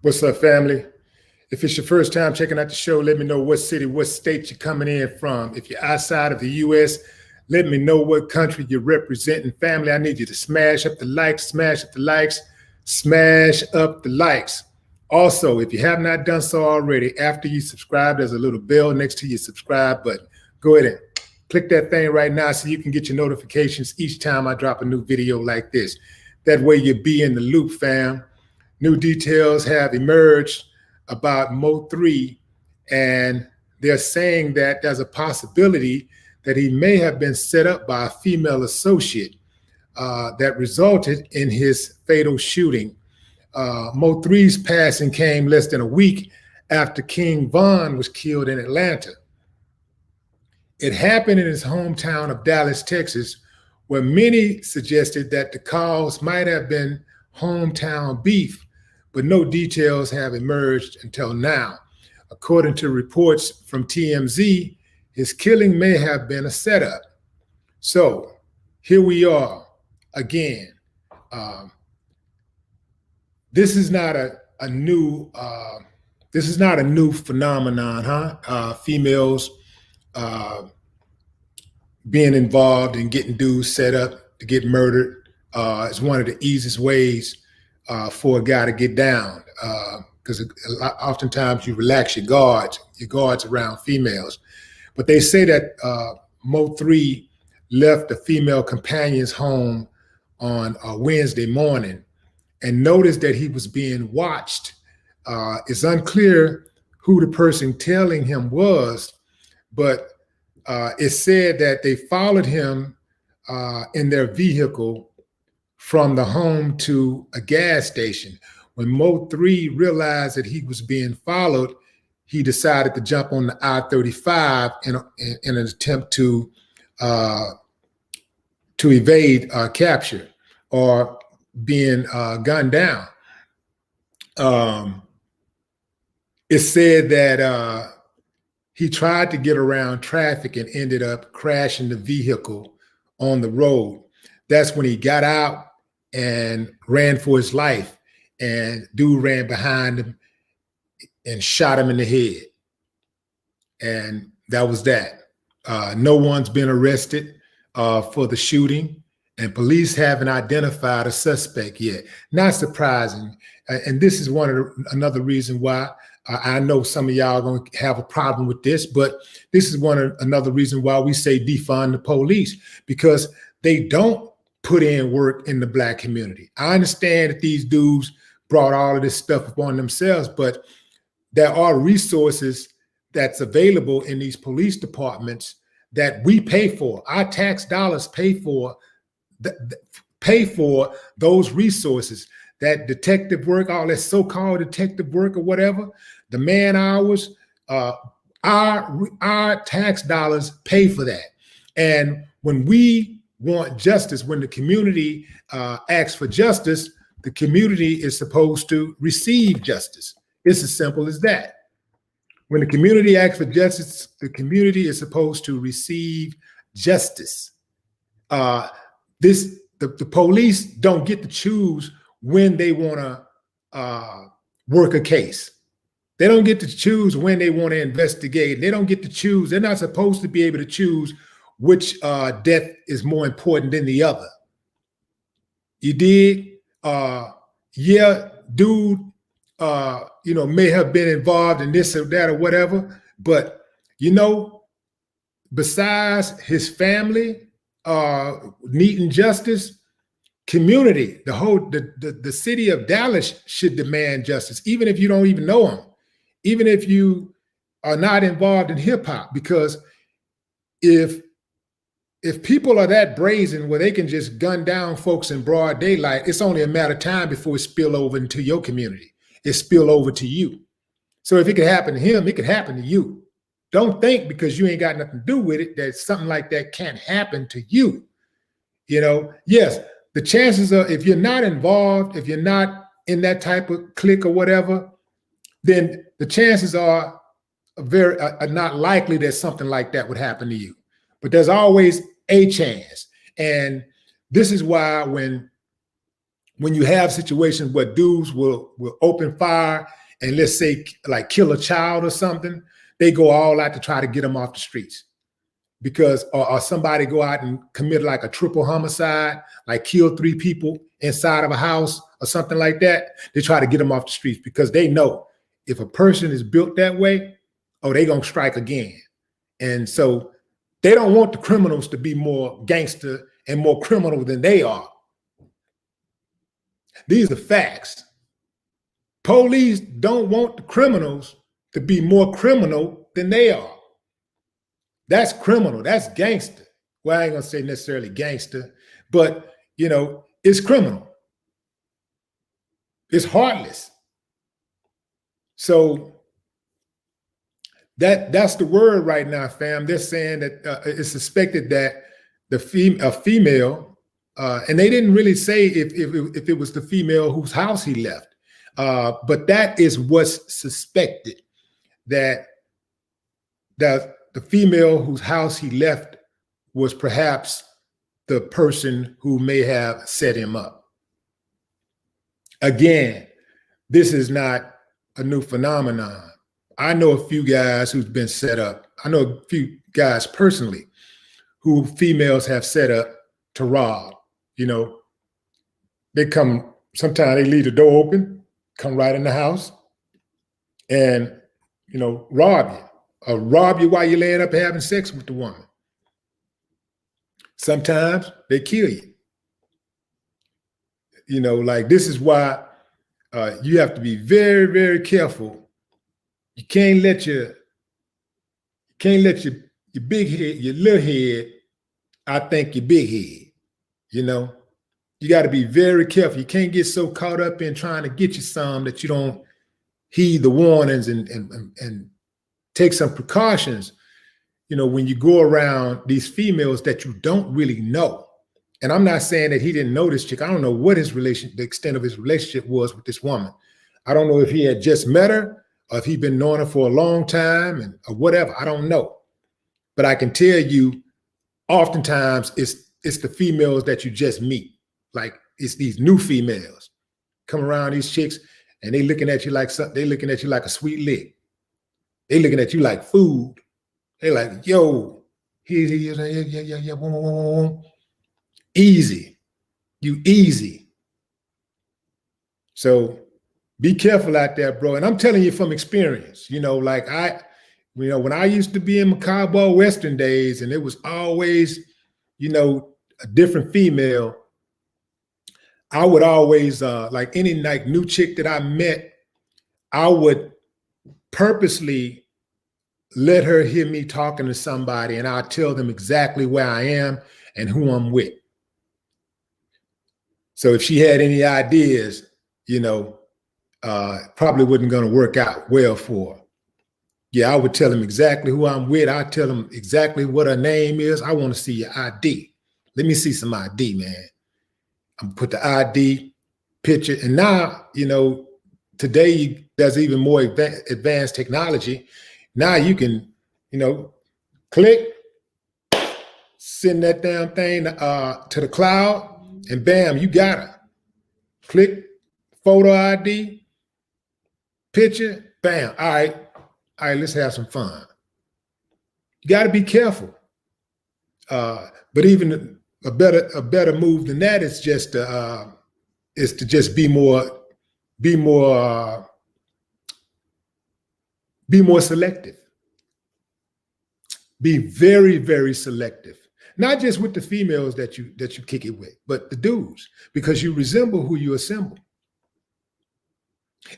What's up, family? If it's your first time checking out the show, let me know what city, what state you're coming in from. If you're outside of the U.S., let me know what country you're representing. Family, I need you to smash up the likes, smash up the likes, smash up the likes. Also, if you have not done so already, after you subscribe, there's a little bell next to your subscribe button. Go ahead and click that thing right now so you can get your notifications each time I drop a new video like this. That way you'll be in the loop, fam. New details have emerged about Mo3, and they're saying that there's a possibility that he may have been set up by a female associate that resulted in his fatal shooting. Mo3's passing came less than a week after King Von was killed in Atlanta. It happened in his hometown of Dallas, Texas, where many suggested that the cause might have been hometown beef, but no details have emerged until now. According to reports from TMZ, his killing may have been a setup. So here we are again. This is not a new phenomenon, huh? Females being involved in getting dudes set up to get murdered is one of the easiest ways for a guy to get down, because oftentimes you relax your guards around females. But they say that Mo3 left the female companion's home on a Wednesday morning and noticed that he was being watched. It's unclear who the person telling him was, but it said that they followed him in their vehicle from the home to a gas station. When Mo3 realized that he was being followed, he decided to jump on the I-35 in an attempt to evade capture or being gunned down. It said that he tried to get around traffic and ended up crashing the vehicle on the road. That's when he got out and ran for his life, and dude ran behind him and shot him in the head. And that was that. No one's been arrested for the shooting, and police haven't identified a suspect yet. Not surprising. And this is another reason why I know some of y'all are going to have a problem with this, but this is another reason why we say defund the police, because they don't put in work in the Black community. I understand that these dudes brought all of this stuff upon themselves, but there are resources that's available in these police departments that we pay for. Our tax dollars pay for those resources. That detective work, all that so-called detective work or whatever, the man hours, our tax dollars pay for that. And when we want justice, when the community asks for justice, the community is supposed to receive justice. It's as simple as that. When the community asks for justice, the community is supposed to receive justice. The police don't get to choose when they want to work a case. They don't get to choose when they want to investigate. They don't get to choose. They're not supposed to be able to choose which death is more important than the other. You dig? Yeah, dude, may have been involved in this or that or whatever, but besides his family needing justice, community, the city of Dallas should demand justice, even if you don't even know him, even if you are not involved in hip hop, because if people are that brazen where they can just gun down folks in broad daylight, it's only a matter of time before it spill over into your community. It spill over to you. So if it could happen to him, it could happen to you. Don't think because you ain't got nothing to do with it that something like that can't happen to you. Yes, the chances are, if you're not involved, if you're not in that type of clique or whatever, then the chances are not likely that something like that would happen to you. But there's always a chance. And this is why when when you have situations where dudes will open fire and let's say like kill a child or something, they go all out to try to get them off the streets. Because or somebody go out and commit like a triple homicide, like kill 3 people inside of a house or something like that, they try to get them off the streets because they know if a person is built that way, oh, they gonna strike again. And so they don't want the criminals to be more gangster and more criminal than they are. These are facts. Police don't want the criminals to be more criminal than they are. That's criminal. That's gangster. Well, I ain't gonna say necessarily gangster, but you know, it's criminal. It's heartless. So that's the word right now, fam. They're saying that it's suspected that a female, and they didn't really say if it was the female whose house he left, but that is what's suspected, that the female whose house he left was perhaps the person who may have set him up. Again, this is not a new phenomenon. I know a few guys who've been set up. I know a few guys personally who females have set up to rob. You know, they come, sometimes they leave the door open, come right in the house and, you know, rob you. Or rob you while you're laying up having sex with the woman. Sometimes they kill you. You know, like this is why you have to be very, very careful. You can't let your big head, your little head, I think your big head. You know, you got to be very careful. You can't get so caught up in trying to get you some that you don't heed the warnings and take some precautions, you know, when you go around these females that you don't really know. And I'm not saying that he didn't know this chick. I don't know what the extent of his relationship was with this woman. I don't know if he had just met her or if he'd been knowing her for a long time or whatever. I don't know. But I can tell you, oftentimes it's the females that you just meet. Like it's these new females come around these chicks and they looking at you like something. They looking at you like a sweet lick. They looking at you like food. They like, yo, yeah, easy. You easy. So be careful out there, bro. And I'm telling you from experience, you know, like when I used to be in my cowboy Western days and it was always, you know, a different female, I would always, like any like new chick that I met, I would purposely let her hear me talking to somebody and I'll tell them exactly where I am and who I'm with. So if she had any ideas, you know, probably wasn't going to work out well for her. Yeah, I would tell them exactly who I'm with. I tell them exactly what her name is. I want to see your ID. Let me see some ID, man. I'm put the ID picture. And now, you know, today there's even more advanced technology. Now you can, you know, click, send that damn thing to the cloud, and bam, you got her. Click photo ID, picture, bam. All right, let's have some fun. You got to be careful. But even a better move than that is just to just be more selective. Be very, very selective. Not just with the females that you kick it with, but the dudes, because you resemble who you assemble.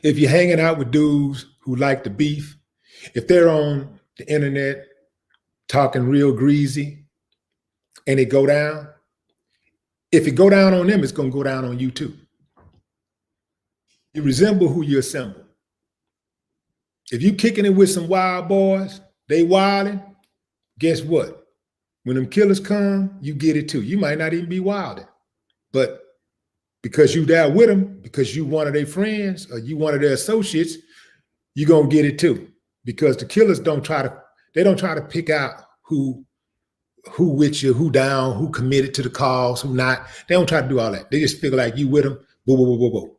If you're hanging out with dudes who like the beef, if they're on the internet talking real greasy and it go down, if it go down on them, it's going to go down on you too. You resemble who you assemble. If you kicking it with some wild boys, they wilding, guess what? When them killers come, you get it too. You might not even be wilding, but because you there with them, because you one of their friends or you one of their associates, you're going to get it too. Because the killers don't try to pick out who with you, who down, who committed to the cause, who not. They don't try to do all that. They just figure like you with them. Boo, boo, boo, boo, boo.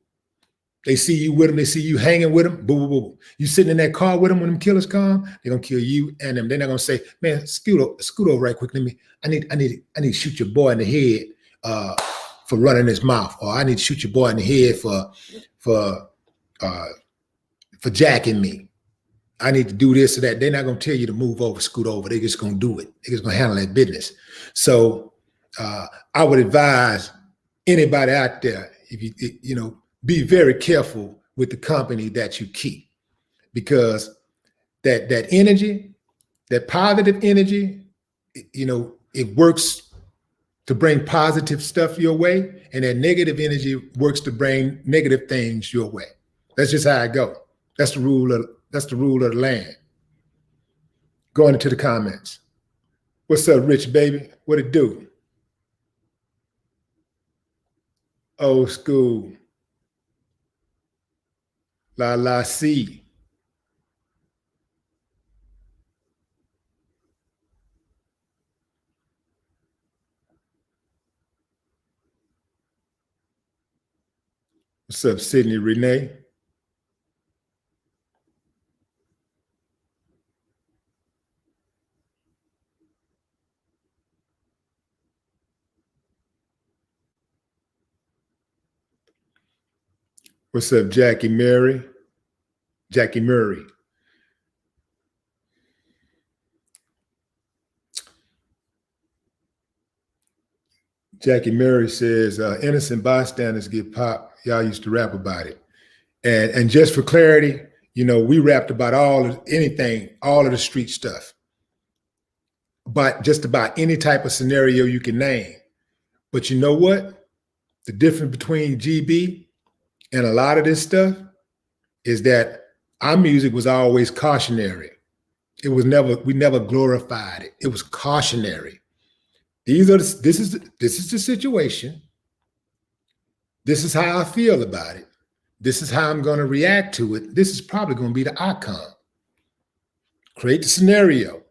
They see you with them. They see you hanging with them. Boo, boo, boo, boo. You sitting in that car with them when them killers come. They're gonna kill you and them. They're not gonna say, "Man, scoot over right quick. I need to shoot your boy in the head for running his mouth, or I need to shoot your boy in the head for jacking me. I need to do this or that." They're not gonna tell you to move over, scoot over. They're just gonna do it. They're just gonna handle that business. So I would advise anybody out there, if you be very careful with the company that you keep, because that energy, that positive energy, it works to bring positive stuff your way, and that negative energy works to bring negative things your way. That's just how it goes. That's the rule of the land. Going into the comments. What's up, Rich baby? What it do? Old school. La C. What's up, Sydney Renee? What's up, Jackie Murray? Jackie Murray. Jackie Murray says, innocent bystanders get popped. Y'all used to rap about it. And just for clarity, we rapped about all of the street stuff. But just about any type of scenario you can name. But you know what? The difference between GB and a lot of this stuff is that our music was always cautionary. We never glorified it. It was cautionary. This is the situation. This is how I feel about it. This is how I'm going to react to it. This is probably going to be the outcome. Create the scenario.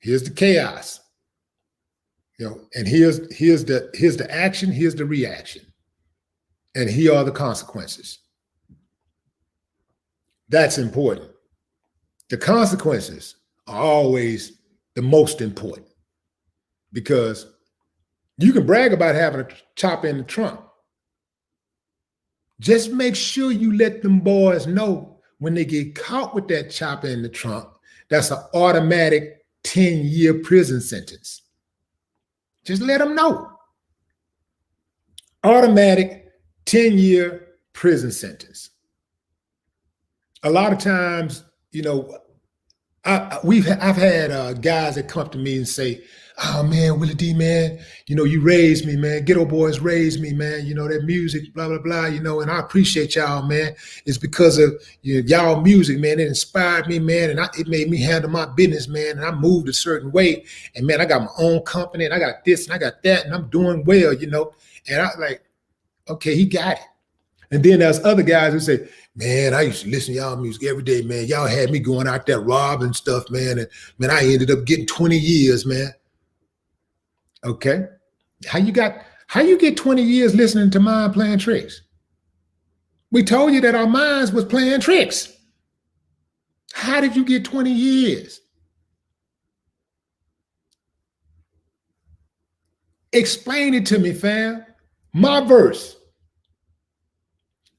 Here's the chaos. And here's the action, here's the reaction. And here are the consequences. That's important. The consequences are always the most important, because you can brag about having a chopper in the trunk. Just make sure you let them boys know when they get caught with that chopper in the trunk, that's an automatic 10-year prison sentence. Just let them know. Automatic 10-year prison sentence. A lot of times, I've had guys that come up to me and say, "Oh man, Willie D, man, you raised me, man. Ghetto boys raised me, man. That music, blah, blah, blah, and I appreciate y'all, man. It's because of y'all music, man. It inspired me, man, and it made me handle my business, man. And I moved a certain way. And man, I got my own company, and I got this, and I got that, and I'm doing well, And I like, okay, he got it. And then there's other guys who say, "Man, I used to listen to y'all music every day, man. Y'all had me going out there robbing stuff, man. And man, I ended up getting 20 years, man." Okay. How you get 20 years listening to Mind playing tricks? We told you that our minds was playing tricks. How did you get 20 years? Explain it to me, fam. My verse.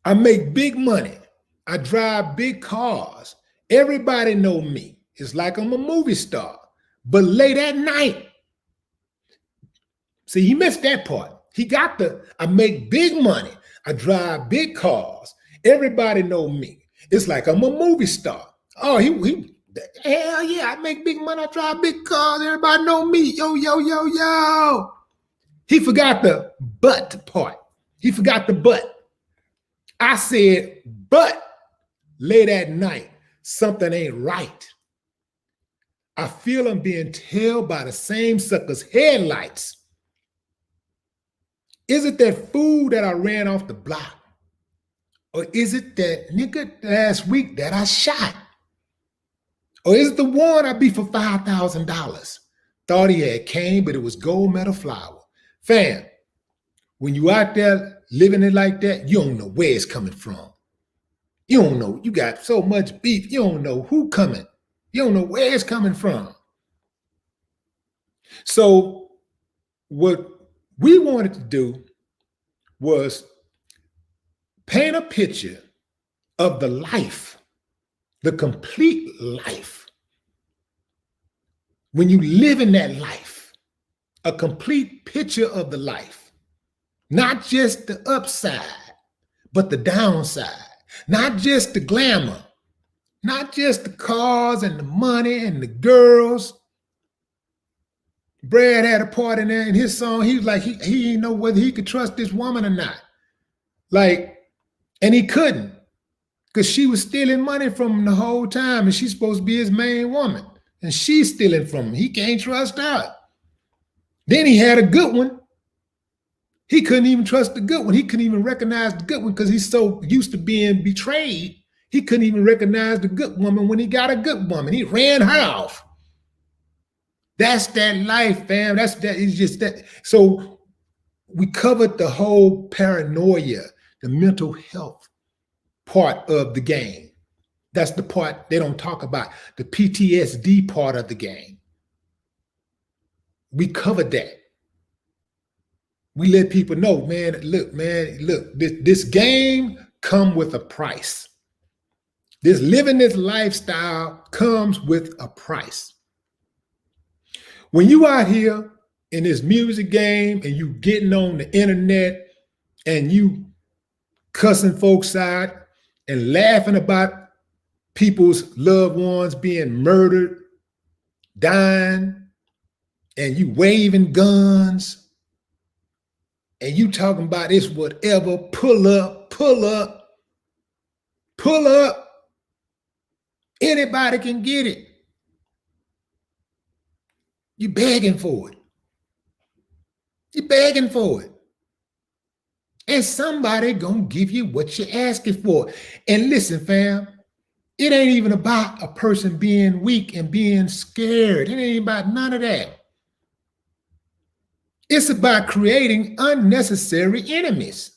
I make big money. I drive big cars. Everybody know me. It's like I'm a movie star. But late at night, see, he missed that part. He got I make big money. I drive big cars. Everybody know me. It's like I'm a movie star. Oh, hell yeah, I make big money. I drive big cars. Everybody know me. Yo, yo, yo, yo. He forgot the but part. He forgot the but. I said, but late at night, something ain't right. I feel I'm being tailed by the same sucker's headlights. Is it that fool that I ran off the block? Or is it that nigga last week that I shot? Or is it the one I beat for $5,000? Thought he had cane, but it was gold medal flour. Fam, when you out there living it like that, you don't know where it's coming from. You don't know. You got so much beef. You don't know who coming. You don't know where it's coming from. So what we wanted to do was paint a picture of the life, the complete life. When you live in that life, a complete picture of the life, not just the upside, but the downside, not just the glamour, not just the cars and the money and the girls. Brad had a part in there in his song. He was like, he didn't know whether he could trust this woman or not. Like, and he couldn't, because she was stealing money from him the whole time, and she's supposed to be his main woman. And she's stealing from him. He can't trust her. Then he had a good one. He couldn't even trust the good one. He couldn't even recognize the good one because he's so used to being betrayed. He couldn't even recognize the good woman when he got a good woman. He ran her off. That's that life, fam. That's that. It's just that. So we covered the whole paranoia, the mental health part of the game. That's the part they don't talk about, the PTSD part of the game. We covered that. We let people know, man, look, this game come with a price. This living this lifestyle comes with a price. When you out here in this music game and you getting on the internet and you cussing folks out and laughing about people's loved ones being murdered, dying, and you waving guns, and you talking about it's whatever, pull up, pull up, pull up. Anybody can get it. You begging for it. You begging for it. And somebody gonna give you what you're asking for. And listen, fam, it ain't even about a person being weak and being scared. It ain't about none of that. It's about creating unnecessary enemies.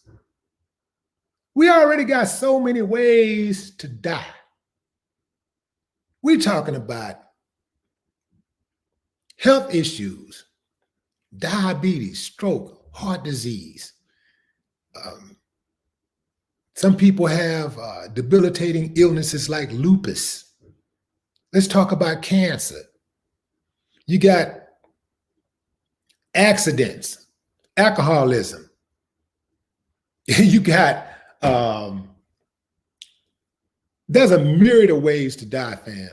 We already got so many ways to die. We're talking about health issues, diabetes, stroke, heart disease. Some people have debilitating illnesses like lupus. Let's talk about cancer. You got accidents, alcoholism. You got, there's a myriad of ways to die, fam.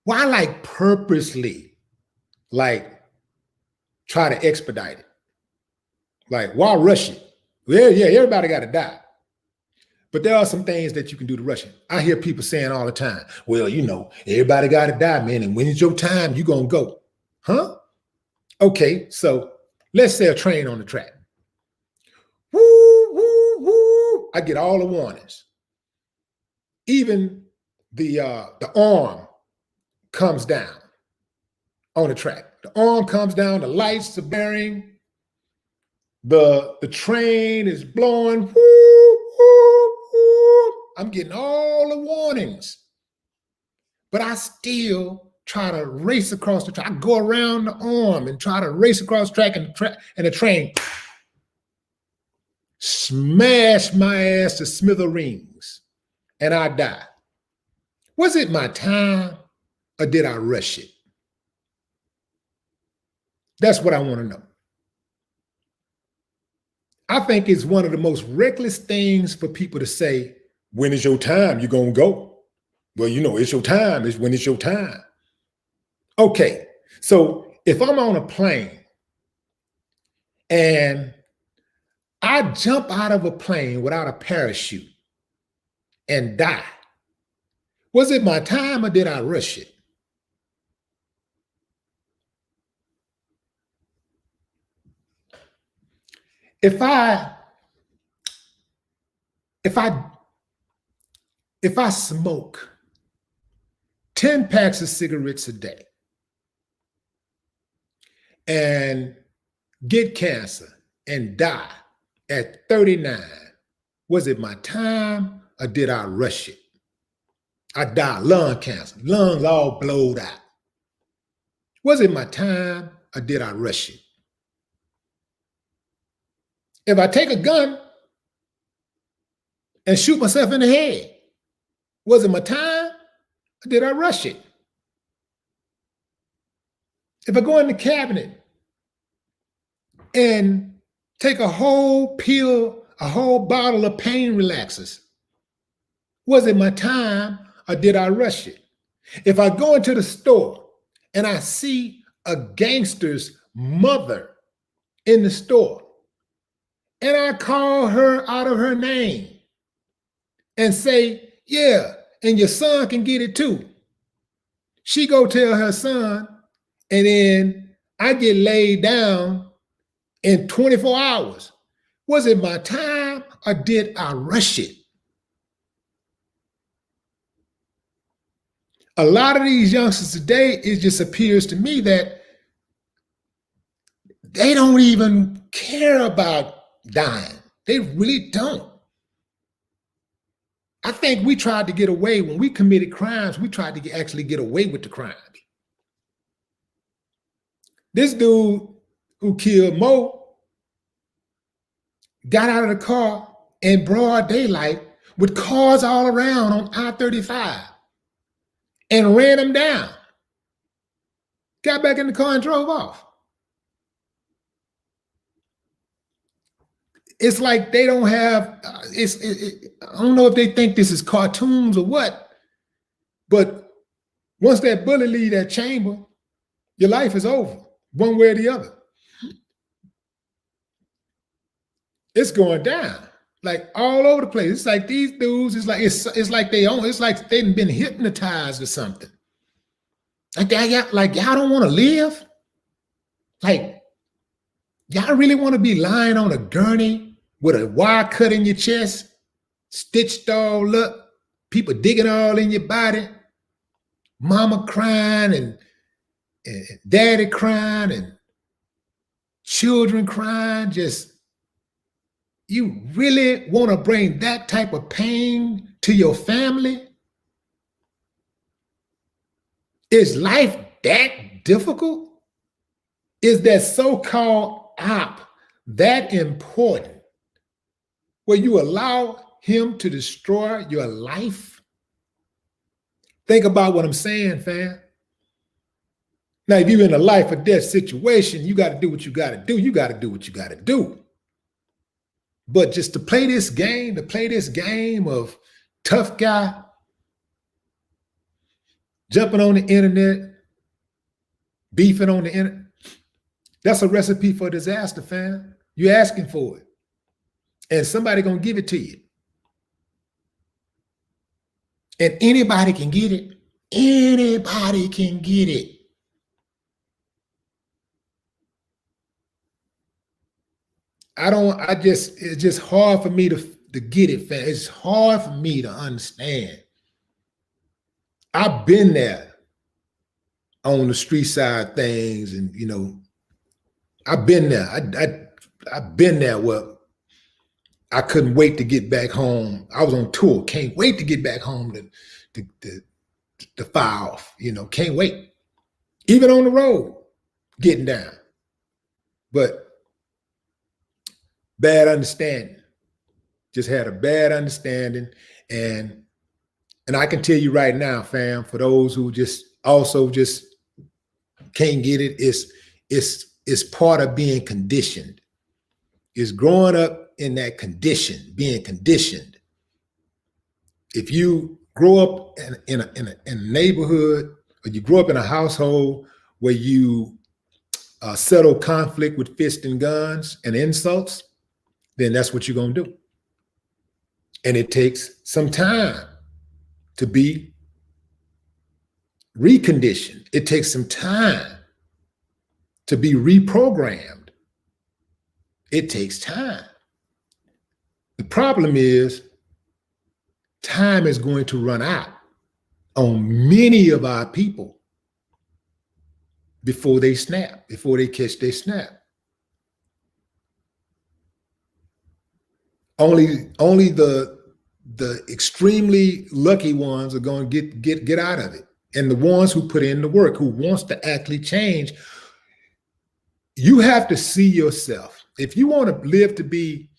Why like purposely, like try to expedite it? Like, why rush it? Well, yeah, everybody got to die. But there are some things that you can do to rush it. I hear people saying all the time, well, you know, everybody got to die, man. And when it's your time, you're going to go. Huh? Okay, so let's say a train on the track. Woo, woo, woo. I get all the warnings. Even the arm comes down on the track. The arm comes down, the lights are blaring, the train is blowing. Woo, woo, woo. I'm getting all the warnings, but I still try to race across the track. I go around the arm and try to race across the track, and the train smash my ass to smithereens, and I die. Was it my time, or did I rush it? That's what I want to know. I think it's one of the most reckless things for people to say, when is your time, you're going to go. Well, you know, it's your time. It's when it's your time. Okay, so if I'm on a plane and I jump out of a plane without a parachute and die, was it my time or did I rush it? If I smoke 10 packs of cigarettes a day and get cancer and die At 39, was it my time or did I rush it? I died lung cancer, lungs all blowed out. Was it my time or did I rush it? If I take a gun and shoot myself in the head, was it my time or did I rush it? If I go in the cabinet and take a whole pill, a whole bottle of pain relaxers, was it my time or did I rush it? If I go into the store and I see a gangster's mother in the store and I call her out of her name and say, yeah, and your son can get it too. She go tell her son, and then I get laid down in 24 hours. Was it my time or did I rush it? A lot of these youngsters today, it just appears to me that they don't even care about dying. They really don't. I think we tried to get away when we committed crimes. We tried to actually get away with the crime. This dude who killed Mo got out of the car in broad daylight with cars all around on I-35 and ran him down. Got back in the car and drove off. It's like they don't have, I don't know if they think this is cartoons or what, but once that bullet leaves that chamber, your life is over, one way or the other. It's going down, like all over the place. It's like these dudes, it's like they've been hypnotized or something. Like y'all don't want to live? Like, y'all really want to be lying on a gurney with a wire cut in your chest, stitched all up, people digging all in your body, mama crying and daddy crying and children crying? Just, you really want to bring that type of pain to your family? Is life that difficult? Is that so-called op that important where you allow him to destroy your life? Think about what I'm saying, fam. Now, if you're in a life or death situation, you got to do what you got to do. You got to do what you got to do. But just to play this game of tough guy, jumping on the internet, beefing on the internet, that's a recipe for disaster, fam. You're asking for it. And somebody gonna give it to you. And anybody can get it. Anybody can get it. It's just hard for me to get it, fam. It's hard for me to understand. I've been there on the street side things, and I've been there. I've been there where I couldn't wait to get back home. I was on tour. Can't wait to get back home to fire off. Can't wait. Even on the road, getting down. But bad understanding. Just had a bad understanding. And I can tell you right now, fam, for those who just can't get it, it's part of being conditioned. It's growing up in that condition, being conditioned. If you grow up in a neighborhood, or you grow up in a household where you settle conflict with fists and guns and insults, then that's what you're going to do. And it takes some time to be reconditioned. It takes some time to be reprogrammed. It takes time. The problem is time is going to run out on many of our people before they snap, before they catch their snap. Only the extremely lucky ones are going to get out of it. And the ones who put in the work, who wants to actually change, you have to see yourself. If you want to live to be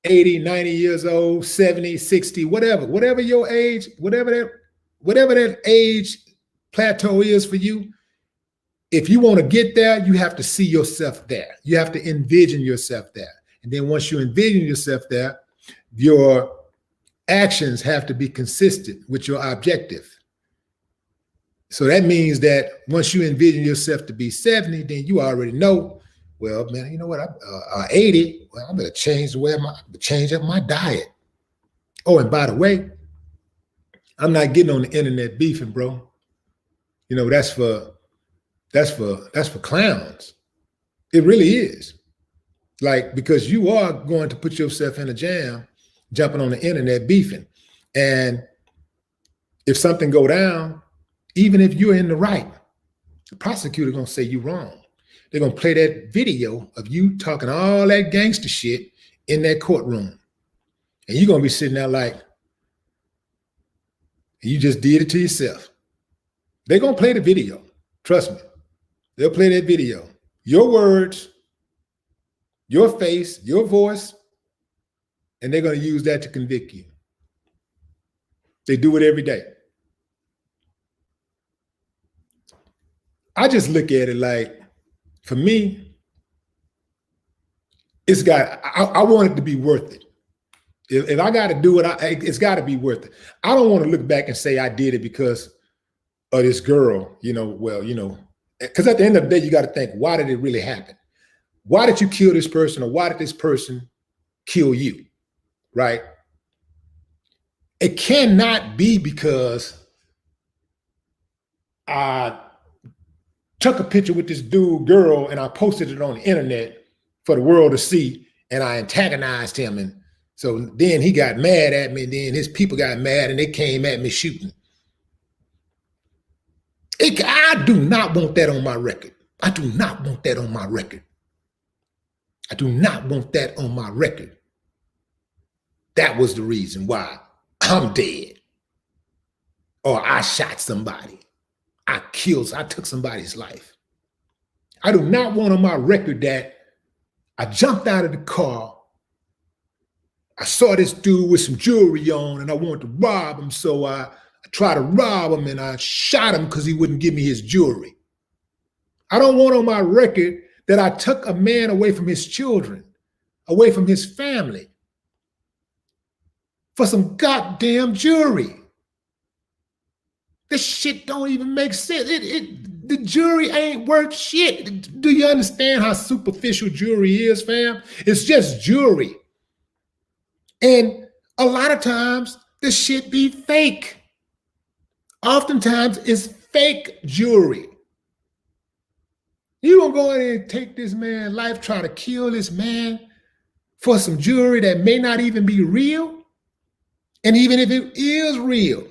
80, 90 years old, 70, 60, whatever your age, whatever that age plateau is for you, if you want to get there, you have to see yourself there. You have to envision yourself there. And then once you envision yourself there, your actions have to be consistent with your objective. So that means that once you envision yourself to be 70, then you already know, well, man, you know what? 80, well, I better change the way change up my diet. Oh, and by the way, I'm not getting on the internet beefing, bro. You know, that's for clowns. It really is. Like, because you are going to put yourself in a jam, jumping on the internet beefing. And if something go down, even if you're in the right, the prosecutor gonna say you wrong. They're gonna play that video of you talking all that gangster shit in that courtroom. And you're gonna be sitting there like, you just did it to yourself. They're gonna play the video. Trust me. They'll play that video. Your words, your face, your voice, and they're gonna use that to convict you. They do it every day. I just look at it like, for me, I want it to be worth it. If I got to do it, it's got to be worth it. I don't want to look back and say I did it because of this girl, because at the end of the day, you got to think, why did it really happen? Why did you kill this person, or why did this person kill you, right? It cannot be because I took a picture with this girl, and I posted it on the internet for the world to see, and I antagonized him. And so then he got mad at me, and then his people got mad, and they came at me shooting. I do not want that on my record. I do not want that on my record. I do not want that on my record. That was the reason why I'm dead, or I shot somebody. I took somebody's life. I do not want on my record that I jumped out of the car. I saw this dude with some jewelry on, and I wanted to rob him. So I tried to rob him, and I shot him because he wouldn't give me his jewelry. I don't want on my record that I took a man away from his children, away from his family, for some goddamn jewelry. This shit don't even make sense. The jewelry ain't worth shit. Do you understand how superficial jewelry is, fam? It's just jewelry. And a lot of times, this shit be fake. Oftentimes, it's fake jewelry. You gonna go in and take this man's life, try to kill this man for some jewelry that may not even be real? And even if it is real,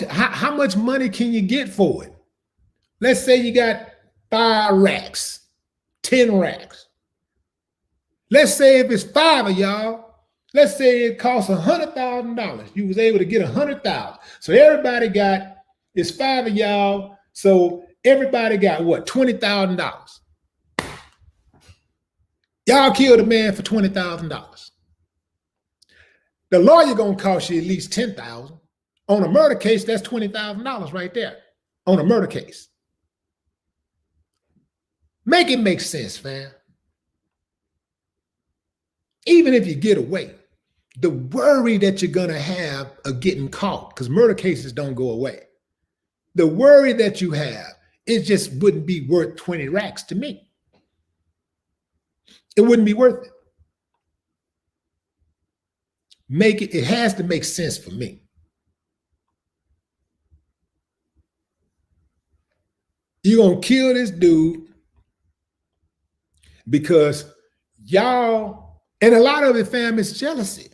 how much money can you get for it? Let's say you got 5 racks, 10 racks. Let's say if it's 5 of y'all, let's say it costs $100,000. You was able to get $100,000. So everybody it's 5 of y'all. So everybody got what? $20,000. Y'all killed a man for $20,000. The lawyer gonna cost you at least $10,000. On a murder case, that's $20,000 right there. On a murder case. Make it make sense, fam. Even if you get away, the worry that you're gonna have of getting caught, because murder cases don't go away. The worry that you have, it just wouldn't be worth 20 racks to me. It wouldn't be worth it. It has to make sense for me. You're going to kill this dude because y'all, and a lot of it, fam, is jealousy.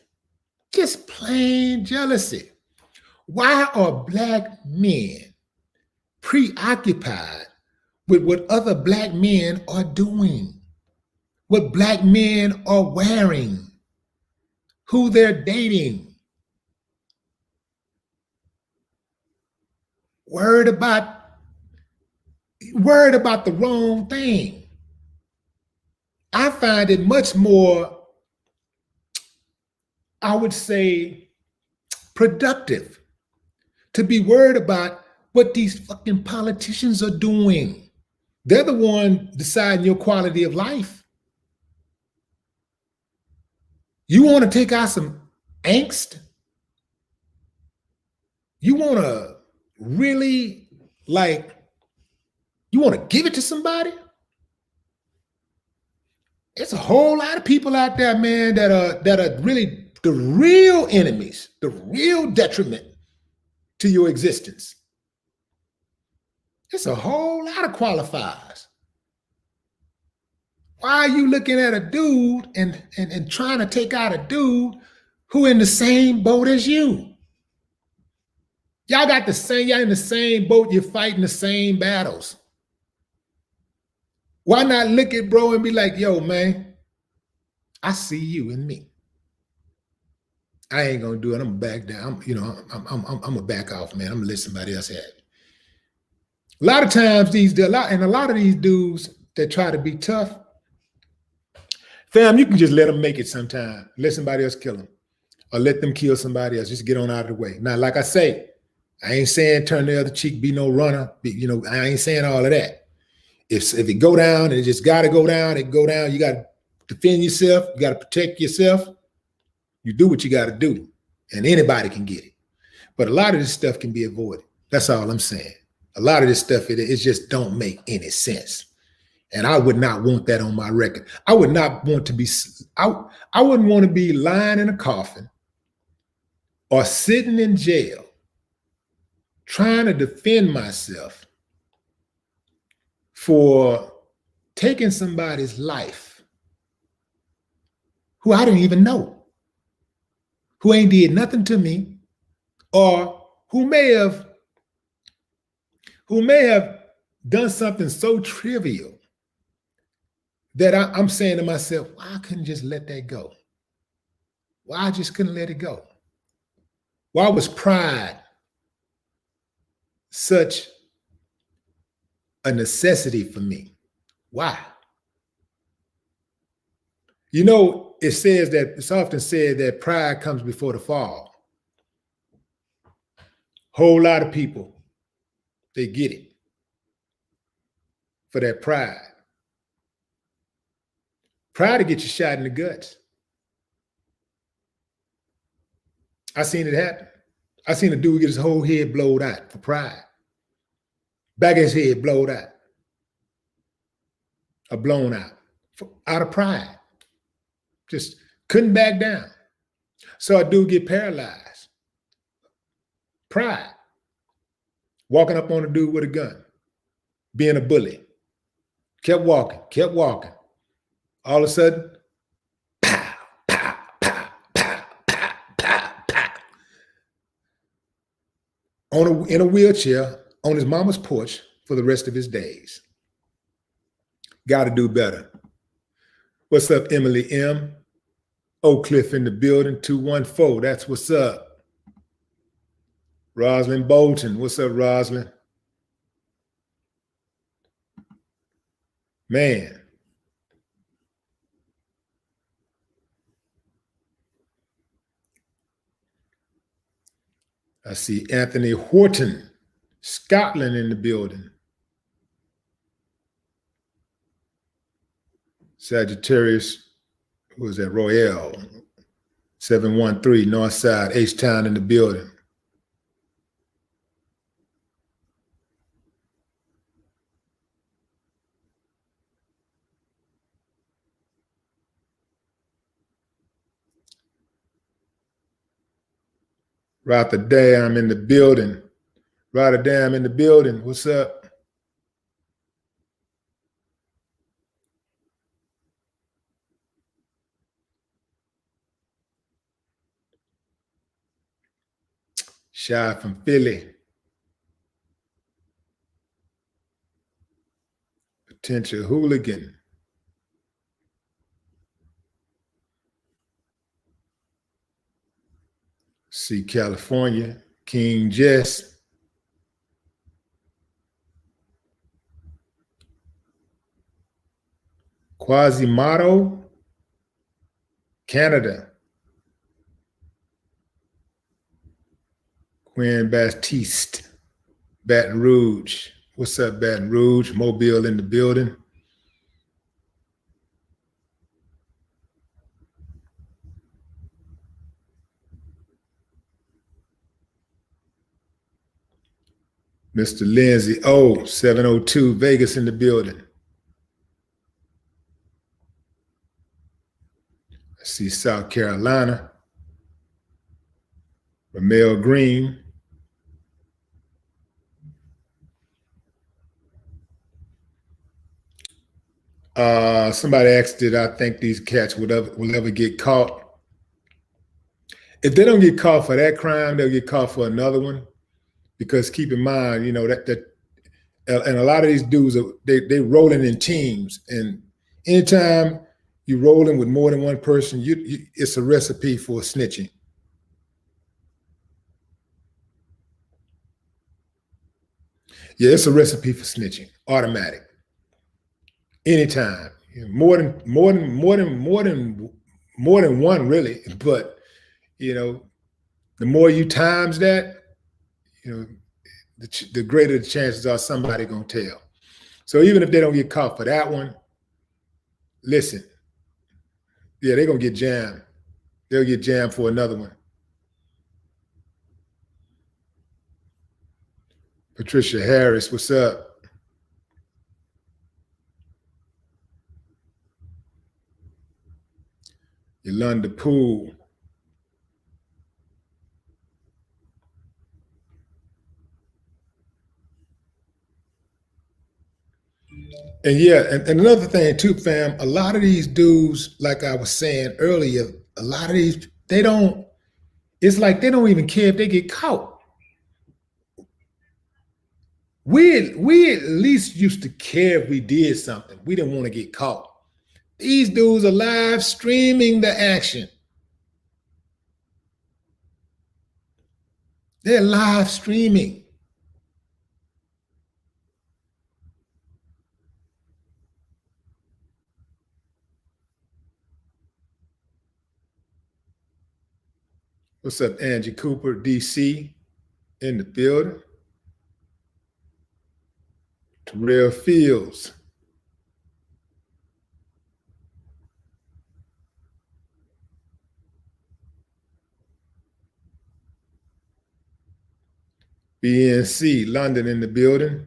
Just plain jealousy. Why are Black men preoccupied with what other Black men are doing? what black men are wearing, who they're dating, worried about the wrong thing. I find it much more, I would say, productive to be worried about what these fucking politicians are doing. They're the one deciding your quality of life. You want to take out some angst? You want to really, like, you want to give it to somebody? It's a whole lot of people out there, man, that are really the real enemies, the real detriment to your existence. It's a whole lot of qualifiers. Why are you looking at a dude and trying to take out a dude who in the same boat as you? Y'all got the same, y'all in the same boat, you're fighting the same battles. Why not look at bro and be like, yo, man, I see you in me. I ain't gonna do it. I'm gonna back down. I'm gonna back off, man. I'm gonna let somebody else have it. A lot of times a lot of these dudes that try to be tough, fam, you can just let them make it sometime. Let somebody else kill them, or let them kill somebody else. Just get on out of the way. Now, like I say, I ain't saying turn the other cheek, be no runner. I ain't saying all of that. If it go down and it just got to go down, it go down. You got to defend yourself. You got to protect yourself. You do what you got to do, and anybody can get it. But a lot of this stuff can be avoided. That's all I'm saying. A lot of this stuff, it just don't make any sense. And I would not want that on my record. I would not want to be, I wouldn't want to be lying in a coffin or sitting in jail trying to defend myself for taking somebody's life who I didn't even know, who ain't did nothing to me, or who may have done something so trivial that I'm saying to myself, why I couldn't just let that go? Why I just couldn't let it go? Why was pride such a necessity for me? Why? It's often said that pride comes before the fall. Whole lot of people, they get it for that pride. Pride to get you shot in the guts. I seen it happen. I seen a dude get his whole head blowed out for pride. Back of his head blowed out. Or blown out of pride. Just couldn't back down. Saw a dude get paralyzed. Pride. Walking up on a dude with a gun. Being a bully. Kept walking. All of a sudden, pow, pow, pow, pow, pow, pow, pow. In a wheelchair on his mama's porch for the rest of his days. Got to do better. What's up, Emily M? Oak Cliff in the building, 214. That's what's up. Roslyn Bolton. What's up, Roslyn? Man. I see Anthony Horton, Scotland in the building. Sagittarius, who was that? Royale, 713, Northside, H-Town in the building. Rotterdam in the building. Rotterdam in the building. What's up? Shy from Philly. Potential hooligan. See California, King Jess. Quasimodo, Canada. Quinn Baptiste, Baton Rouge. What's up, Baton Rouge? Mobile in the building. Mr. Lindsay, 702, Vegas in the building. I see South Carolina. Ramel Green. Somebody asked, did I think these cats will ever get caught? If they don't get caught for that crime, they'll get caught for another one. Because keep in mind, you know, that and a lot of these dudes, they rolling in teams. And anytime you rolling with more than one person, it's a recipe for snitching. Yeah, it's a recipe for snitching, automatic. Anytime, more than one, really. But you know, the more you times that, you know, the greater the chances are somebody gonna tell. So even if they don't get caught for that one, listen, yeah, they're gonna get jammed. They'll get jammed for another one. Patricia Harris, what's up? Yolanda Poole. And yeah, and another thing too, fam, a lot of these dudes, like I was saying earlier, a lot of these, it's like they don't even care if they get caught. We at least used to care if we did something. We didn't want to get caught. These dudes are live streaming the action. They're live streaming. What's up, Angie Cooper, DC, in the building? Terrell Fields. BNC, London in the building.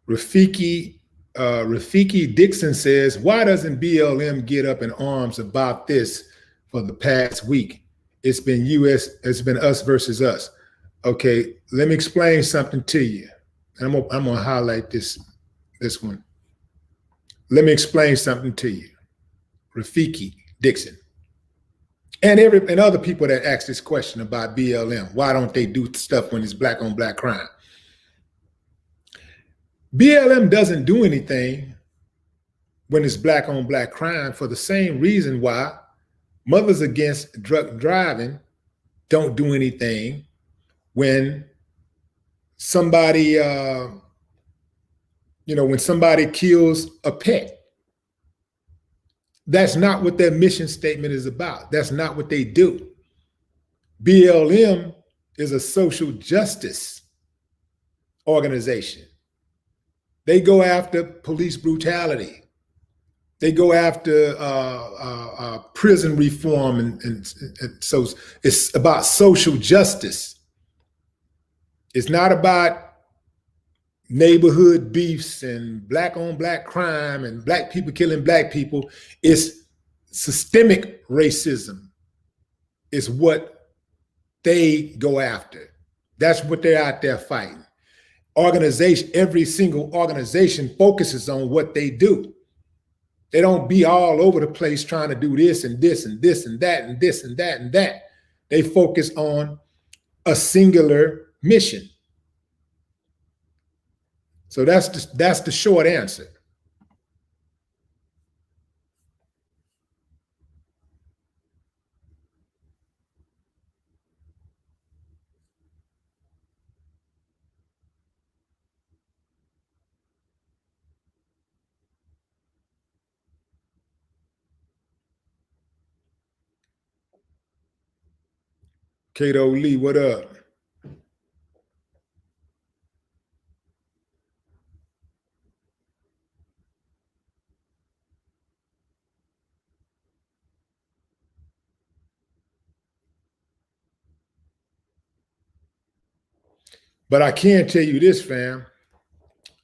Rafiki Dixon says, why doesn't BLM get up in arms about this for the past week? It's been us versus us. Okay, let me explain something to you. And I'm gonna highlight this one. Let me explain something to you. Rafiki Dixon. And other people that ask this question about BLM, why don't they do stuff when it's black on black crime? BLM doesn't do anything when it's black on black crime for the same reason why Mothers Against Drunk Driving don't do anything when somebody, when somebody kills a pet. That's not what their mission statement is about. That's not what they do. BLM is a social justice organization. They go after police brutality. They go after prison reform, and so it's about social justice. It's not about neighborhood beefs and black on black crime and black people killing black people. It's systemic racism is what they go after. That's what they're out there fighting. organization, every single organization focuses on what they do. They don't be all over the place trying to do this and this and this and that and this and that and that. They focus on a singular mission. So that's the short answer. Kato Lee, what up? But I can tell you this, fam.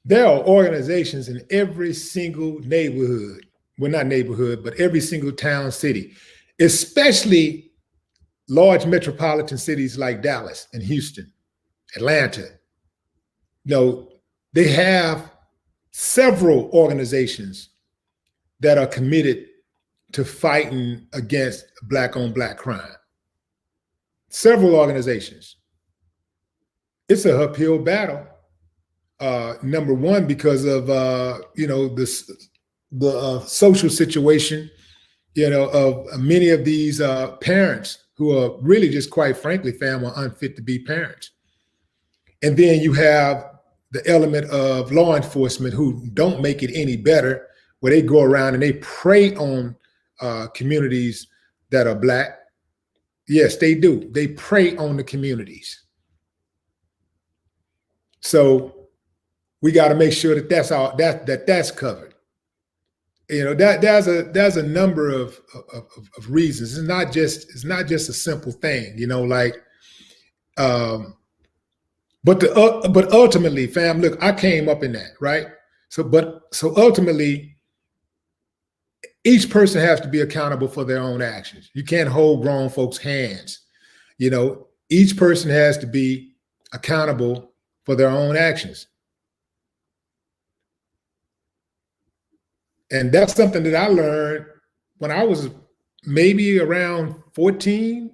There are organizations in every single neighborhood. Well, not neighborhood, but every single town, city, especially large metropolitan cities like Dallas and Houston, Atlanta. You know, they have several organizations that are committed to fighting against black on black crime. Several organizations. It's an uphill battle. Number one, because of the social situation, of many of these parents who are really just, quite frankly, fam, are unfit to be parents. And then you have the element of law enforcement who don't make it any better, where they go around and they prey on communities that are black. Yes, they do. They prey on the communities. So we got to make sure that that's covered. There's a number of reasons. It's not just a simple thing. But ultimately, fam, look, I came up in that, right? So ultimately, each person has to be accountable for their own actions. You can't hold grown folks' hands. Each person has to be accountable for their own actions. And that's something that I learned when I was maybe around 14.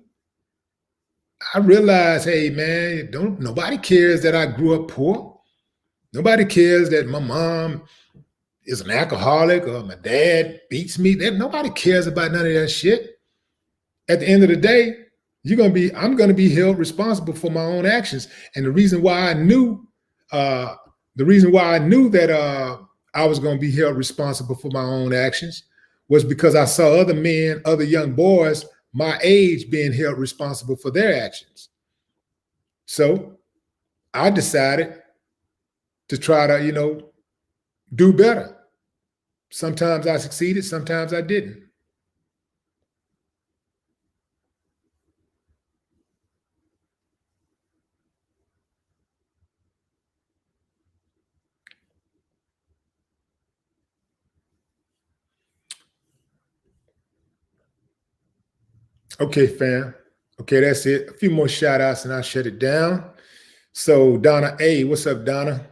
I realized, hey, man, nobody cares that I grew up poor. Nobody cares that my mom is an alcoholic or my dad beats me. Nobody cares about none of that shit. At the end of the day, I'm gonna be held responsible for my own actions. And the reason why I knew that I was gonna be held responsible for my own actions was because I saw other men, other young boys my age being held responsible for their actions. So I decided to try to, do better. Sometimes I succeeded, sometimes I didn't. Okay, fam. Okay, that's it. A few more shout outs and I'll shut it down. So Donna A, what's up, Donna?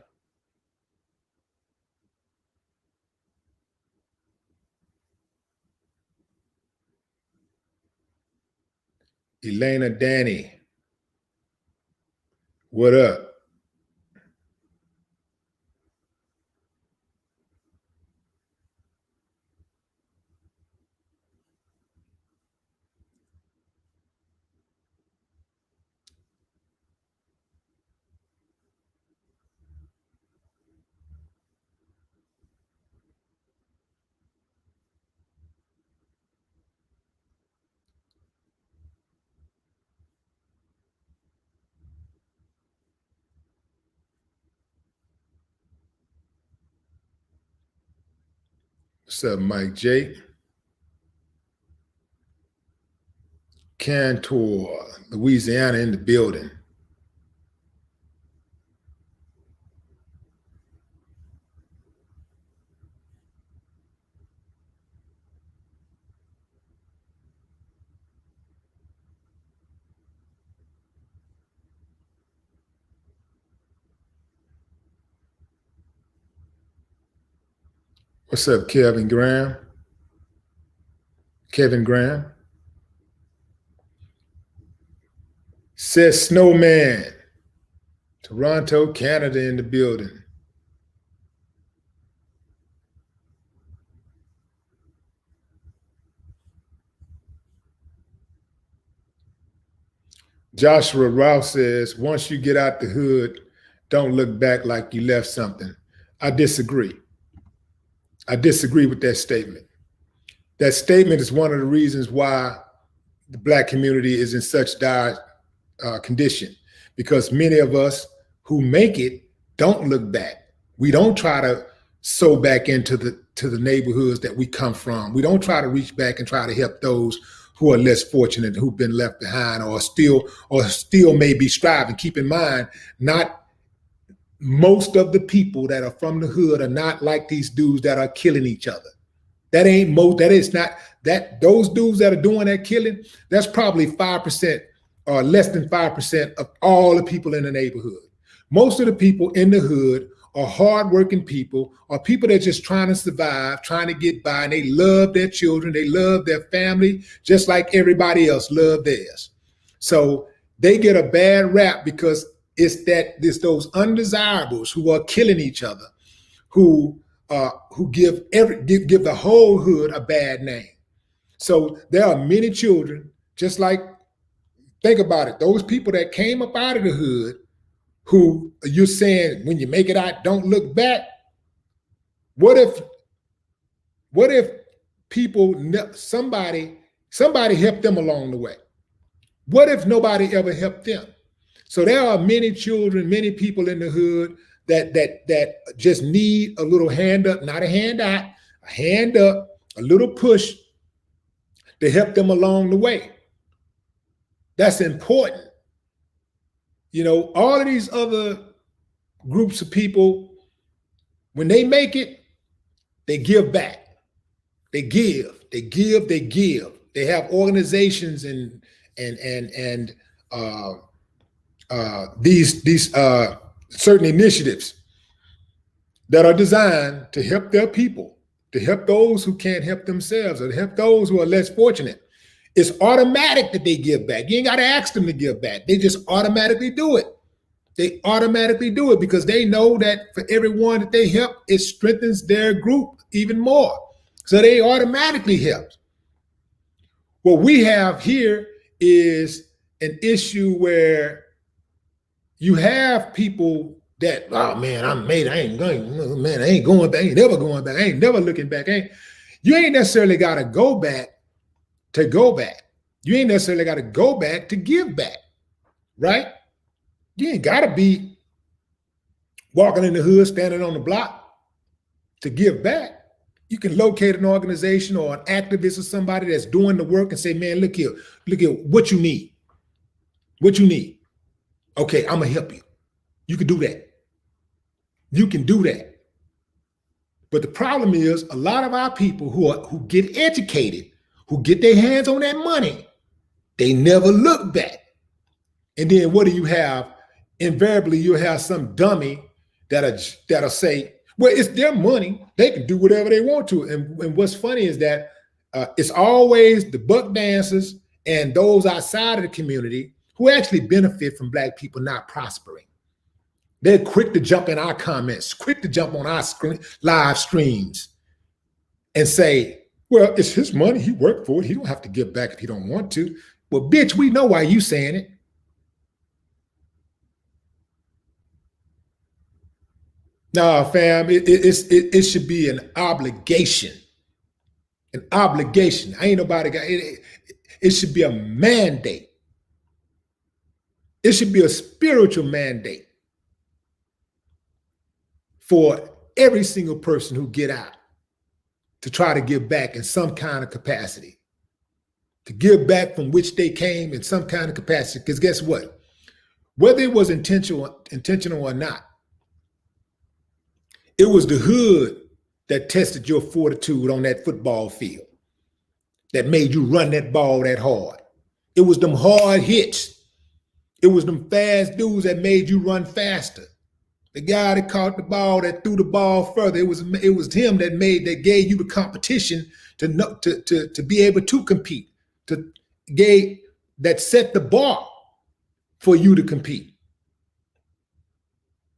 Elena Danny, what up? What's up, Mike J? Cantor, Louisiana in the building. What's up, Kevin Graham? Kevin Graham says Snowman, Toronto, Canada in the building. Joshua Rouse says, once you get out the hood, don't look back like you left something. I disagree. I disagree with that statement. That statement is one of the reasons why the Black community is in such dire condition, because many of us who make it don't look back. We don't try to sew back into the neighborhoods that we come from. We don't try to reach back and try to help those who are less fortunate, who've been left behind, or still may be striving. Keep in mind, not most of the people that are from the hood are not like these dudes that are killing each other. That ain't most. That is not that. Those dudes that are doing that killing, that's probably 5% or less than 5% of all the people in the neighborhood. Most of the people in the hood are hardworking people, or people that are just trying to survive, trying to get by, and they love their children, they love their family, just like everybody else love theirs. So they get a bad rap because it's those undesirables who are killing each other, who give the whole hood a bad name. So there are many children, just like, think about it, those people that came up out of the hood, who you're saying, when you make it out, don't look back. What if people, somebody helped them along the way? What if nobody ever helped them? So there are many children, many people in the hood that just need a little hand up, not a handout, a hand up, a little push to help them along the way. That's important. You know, all of these other groups of people, when they make it, they give back. They give. They have organizations and these certain initiatives that are designed to help their people, to help those who can't help themselves, or to help those who are less fortunate. It's automatic that they give back. You ain't got to ask them to give back. They just automatically do it. They automatically do it because they know that for everyone that they help, it strengthens their group even more. So they automatically help. What we have here is an issue where you have people that, oh man, I'm made. I ain't going, man, I ain't going back. I ain't never going back. I ain't never looking back. You ain't necessarily got to go back to go back. You ain't necessarily got to go back to give back, right? You ain't got to be walking in the hood, standing on the block to give back. You can locate an organization or an activist or somebody that's doing the work and say, man, look here, what you need. What you need. Okay, I'm gonna help you. You can do that. You can do that. But the problem is a lot of our people who get educated, who get their hands on that money, they never look back. And then what do you have? Invariably, you'll have some dummy that'll say, well, it's their money. They can do whatever they want to. And what's funny is that it's always the buck dancers and those outside of the community who actually benefit from Black people not prospering. They're quick to jump in our comments, quick to jump on our live streams and say, well, it's his money. He worked for it. He don't have to give back if he don't want to. Well, bitch, we know why you saying it. Nah, fam, it should be an obligation. An obligation. I ain't nobody got it. It should be a mandate. It should be a spiritual mandate for every single person who get out to try to give back in some kind of capacity, to give back from which they came in some kind of capacity. Because guess what? Whether it was intentional or not, it was the hood that tested your fortitude on that football field, that made you run that ball that hard. It was them hard hits. It was them fast dudes that made you run faster. The guy that caught the ball, that threw the ball further. It was him that gave you the competition to be able to compete, that set the bar for you to compete.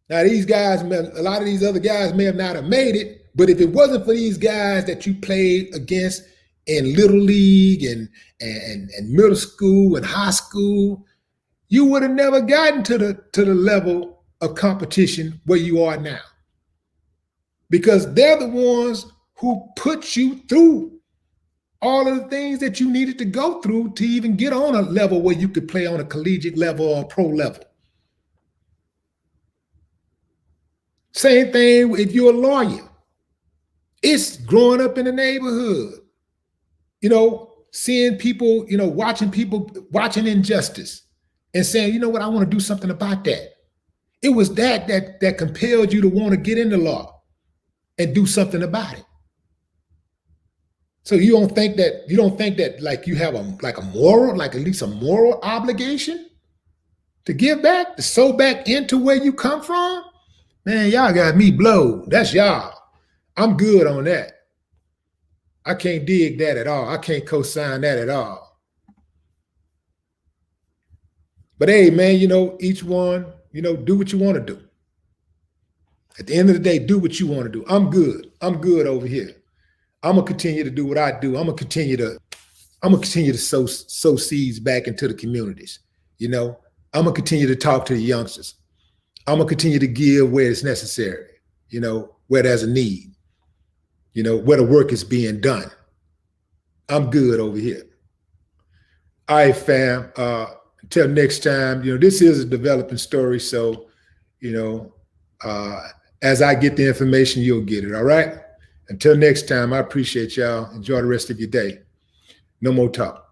Now these guys, a lot of these other guys may have not have made it, but if it wasn't for these guys that you played against in Little League and middle school and high school, you would have never gotten to the level of competition where you are now. Because they're the ones who put you through all of the things that you needed to go through to even get on a level where you could play on a collegiate level or a pro level. Same thing if you're a lawyer. It's growing up in the neighborhood, seeing people, watching injustice and saying, you know what, I want to do something about that. It was that compelled you to want to get into law and do something about it. So you don't think that like you have at least a moral obligation to give back, to sow back into where you come from? Man, y'all got me blowed. That's y'all. I'm good on that. I can't dig that at all. I can't co-sign that at all. But hey, man, each one, do what you want to do. At the end of the day, do what you want to do. I'm good. I'm good over here. I'm gonna continue to do what I do. I'm gonna continue to sow seeds back into the communities. I'm gonna continue to talk to the youngsters. I'm gonna continue to give where it's necessary, where there's a need, where the work is being done. I'm good over here. All right, fam. Until next time, this is a developing story. So, as I get the information, you'll get it. All right. Until next time, I appreciate y'all. Enjoy the rest of your day. No more talk.